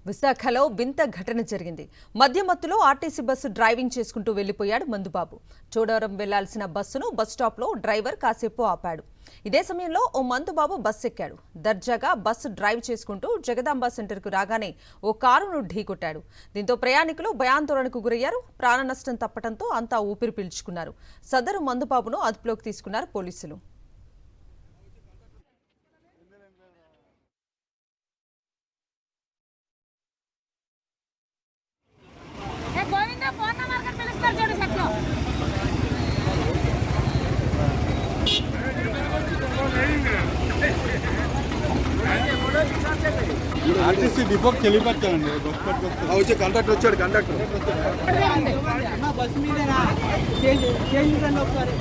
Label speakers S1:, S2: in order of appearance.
S1: విశాఖలో వింత ఘటన జరిగింది. మద్యమత్తులో ఆర్టీసీ బస్సు డ్రైవింగ్ చేసుకుంటూ వెళ్లిపోయాడు మందుబాబు. చోడవరం వెళ్లాల్సిన బస్సును బస్టాప్లో డ్రైవర్ కాసేపు ఆపాడు. ఇదే సమయంలో ఓ మందుబాబు బస్సు ఎక్కాడు. దర్జాగా బస్సు డ్రైవ్ చేసుకుంటూ జగదాంబ సెంటర్కు రాగానే ఓ కారును ఢీకొట్టాడు. దీంతో ప్రయాణికులు భయాందోళనకు గురయ్యారు. ప్రాణ నష్టం తప్పడంతో అంతా ఊపిరి పీల్చుకున్నారు. సదరు మందుబాబును అదుపులోకి తీసుకున్నారు పోలీసులు.
S2: ఆర్టీసీ డిపోకి వెళ్ళిపోతానండి. వచ్చి కండక్టర్ వచ్చాడు. కండక్టర్
S3: బస్ మీద ఒకసారి